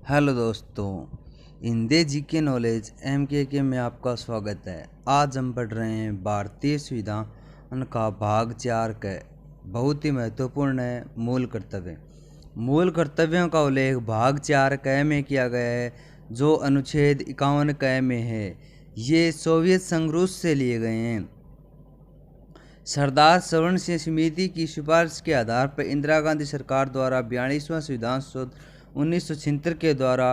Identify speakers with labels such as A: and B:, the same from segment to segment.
A: Hello दोस्तों, Hindi GK knowledge MK में आपका स्वागत है। आज हम पढ़ रहे हैं भारतीय संविधान का भाग 4 का बहुत ही महत्वपूर्ण है मूल कर्तव्य। मूल कर्तव्यों का उल्लेख भाग 4 क में किया गया है, जो अनुच्छेद 51 क में है। ये सोवियत संघ रूस से लिए गए हैं। सरदार सवर्ण सिंह समिति की सिफारिश के आधार पर इंदिरा गांधी सरकार द्वारा 42वां संविधान संशोधन 1976 के द्वारा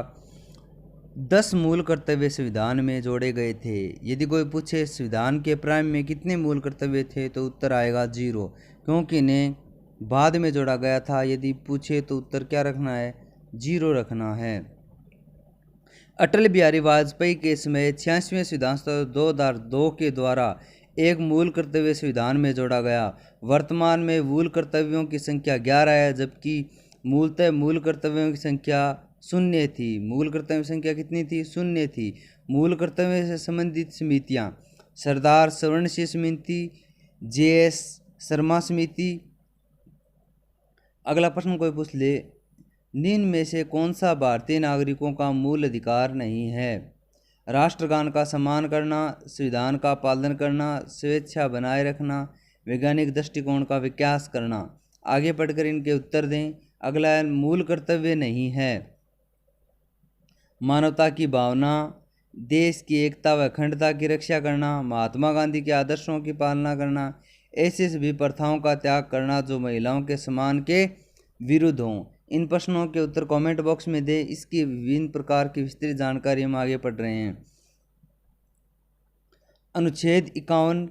A: 10 मूल कर्तव्य संविधान में जोड़े गए थे। यदि कोई पूछे संविधान के प्रारंभ में कितने मूल कर्तव्य थे तो उत्तर आएगा 0, क्योंकि इन्हें बाद में जोड़ा गया था। यदि पूछे तो उत्तर क्या रखना है? 0 रखना है। अटल बिहारी वाजपेयी के समय 86वें संविधान संशोधन 2002 के द्वारा एक मूल कर्तव्य संविधान में जोड़ा गया। वर्तमान में मूल कर्तव्यों की संख्या 11 है, जबकि मूलतः मूल कर्तव्यों की संख्या 0 थी। मूल कर्तव्य संख्या कितनी थी? 0 थी। मूल कर्तव्य से संबंधित समितियां: सरदार सवर्ण सिंह समिति, JS शर्मा समिति। अगला प्रश्न कोई पूछ ले, निम्न में से कौन सा भारतीय नागरिकों का मूल अधिकार नहीं है? राष्ट्रगान का सम्मान करना, संविधान का पालन करना, स्वेच्छा बनाए रखना, वैज्ञानिक दृष्टिकोण का विकास करना। आगे पढ़कर इनके उत्तर दें। अगला है मूल कर्तव्य नहीं है। मानवता की भावना, देश की एकता व अखंडता की रक्षा करना, महात्मा गांधी के आदर्शों की पालना करना, ऐसी सभी प्रथाओं का त्याग करना जो महिलाओं के सम्मान के विरुद्ध हों। इन प्रश्नों के उत्तर कमेंट बॉक्स में दें। इसकी विभिन्न प्रकार की विस्तृत जानकारी हम आगे पढ़ रहे हैं। अनुच्छेद 51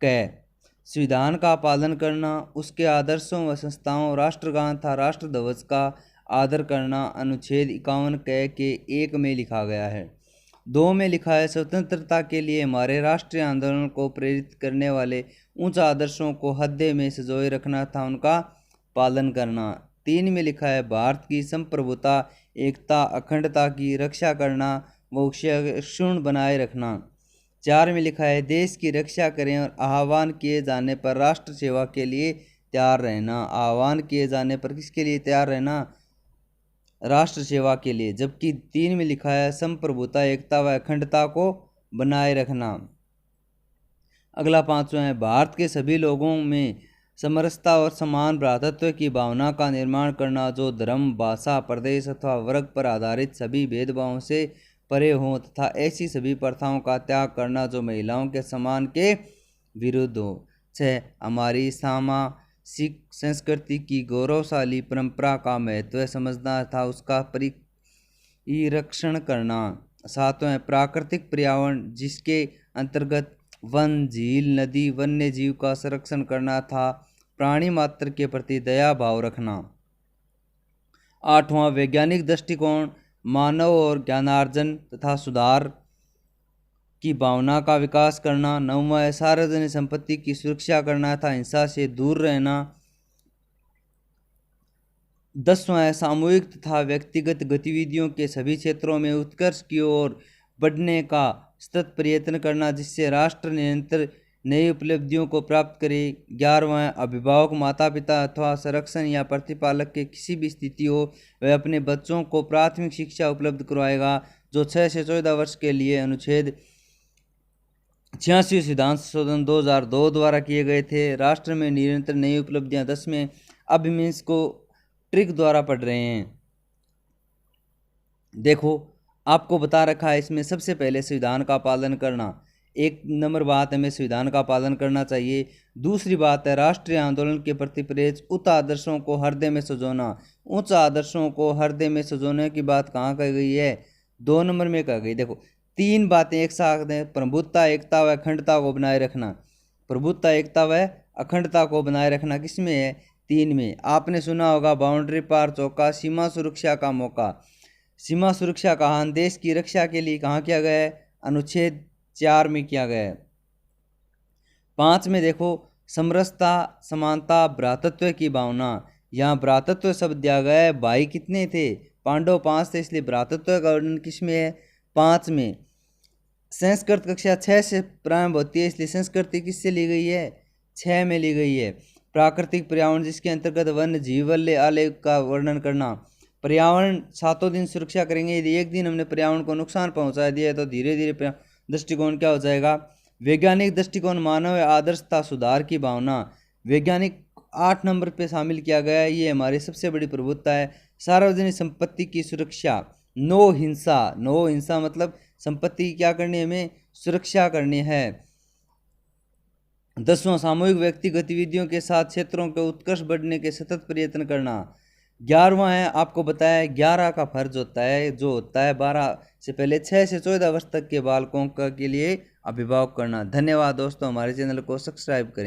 A: क संविधान का पालन करना, उसके आदर्शों व संस्थाओं, राष्ट्रगान तथा राष्ट्रध्वज का आदर करना अनुच्छेद 51 क के 1 में लिखा गया है। 2 में लिखा है, स्वतंत्रता के लिए हमारे राष्ट्रीय आंदोलन को प्रेरित करने वाले उच्च आदर्शों को हृदय में संजोए रखना था उनका पालन करना। 3 में लिखा है, भारत की संप्रभुता, एकता, अखंडता की रक्षा करना व उसे क्षुण्ण बनाए रखना। 4 में लिखा है, देश की रक्षा करें और आह्वान किए जाने पर राष्ट्र सेवा के लिए तैयार रहना। आह्वान किए जाने पर किसके लिए तैयार रहना? राष्ट्र सेवा के लिए। जबकि 3 में लिखा है, संप्रभुता, एकता व अखंडता को बनाए रखना। अगला 5वां है, भारत के सभी लोगों में समरसता और समान भ्रातृत्व की भावना का निर्माण करना, जो धर्म, भाषा, प्रदेश अथवा वर्ग पर आधारित सभी भेदभावों से परे हों, तथा ऐसी सभी प्रथाओं का त्याग करना जो महिलाओं के सम्मान के विरुद्ध हो। 6, हमारी सामाजिक संस्कृति की गौरवशाली परंपरा का महत्व समझना तथा उसका परिरक्षण करना। 7वां, प्राकृतिक पर्यावरण, जिसके अंतर्गत वन, झील, नदी, वन्य जीव का संरक्षण करना था प्राणी मात्र के प्रति दया भाव रखना। 8वां, वैज्ञानिक दृष्टिकोण, मानव और ज्ञानार्जन तथा सुधार की भावना का विकास करना। 9वां, सार्वजनिक संपत्ति की सुरक्षा करना तथा हिंसा से दूर रहना। 10वां, सामूहिक तथा व्यक्तिगत गतिविधियों के सभी क्षेत्रों में उत्कर्ष की ओर बढ़ने का सतत प्रयत्न करना, जिससे राष्ट्र निरंतर नई उपलब्धियों को प्राप्त करे। 11वां, अभिभावक, माता पिता अथवा संरक्षण या प्रतिपालक के किसी भी स्थिति हो, वह अपने बच्चों को प्राथमिक शिक्षा उपलब्ध करवाएगा, जो 6 से 14 वर्ष के लिए अनुच्छेद 86 संविधान संशोधन 2002 द्वारा किए गए थे। राष्ट्र में निरंतर नई उपलब्धियां 10वें अब हम इसको ट्रिक द्वारा पढ़ रहे हैं। देखो, आपको बता रखा है इसमें सबसे पहले संविधान का पालन करना। 1 नंबर बात, हमें संविधान का पालन करना चाहिए। दूसरी बात है, राष्ट्रीय आंदोलन के प्रति प्रेरित उच्च आदर्शों को हृदय में सजोना। उच्च आदर्शों को हृदय में सजोने की बात कहाँ कही गई है? 2 नंबर में कही गई। देखो, 3 बातें एक साथ हैं। प्रभुत्ता, एकता व अखंडता को बनाए रखना। प्रभुत्ता, एकता व अखंडता को बनाए रखना किस में है? 3 में। आपने सुना होगा, बाउंड्री पार चौका, सीमा सुरक्षा का मौका। सीमा सुरक्षा का आह्वान देश की रक्षा के लिए कहाँ किया गया है? अनुच्छेद 4 में किया गया है। 5 में देखो, समरसता, समानता, भ्रातृत्व की भावना। यहाँ भ्रातृत्व शब्द दिया गया है। भाई कितने थे? पांडव 5 थे, इसलिए भ्रातृत्व का वर्णन किस में है? 5 में। संस्कृत कक्षा 6 से प्रारंभ होती है, इसलिए संस्कृति किससे ली गई है? 6 में ली गई है। प्राकृतिक पर्यावरण, जिसके अंतर्गत वन, जीव, वल्य, आलय का वर्णन करना। पर्यावरण सातों दिन सुरक्षा करेंगे। यदि एक दिन हमने पर्यावरण को नुकसान पहुंचा दिया है तो धीरे धीरे दृष्टिकोण क्या हो जाएगा। वैज्ञानिक दृष्टिकोण मानव आदर्शता सुधार की भावना वैज्ञानिक 8 नंबर पे शामिल किया गया है। ये हमारी सबसे बड़ी प्रभुत्ता है। सार्वजनिक संपत्ति की सुरक्षा, नो हिंसा। नो हिंसा मतलब संपत्ति की क्या करनी है, हमें सुरक्षा करनी है। 10वां सामूहिक व्यक्ति गतिविधियों के साथ क्षेत्रों के उत्कर्ष बढ़ने के सतत प्रयत्न करना। 11वां है, आपको बताया 11 का फर्ज होता है जो होता है 12 से पहले 6 से 14 वर्ष तक के बालकों का के लिए अभिभावक करना। धन्यवाद दोस्तों, हमारे चैनल को सब्सक्राइब करें।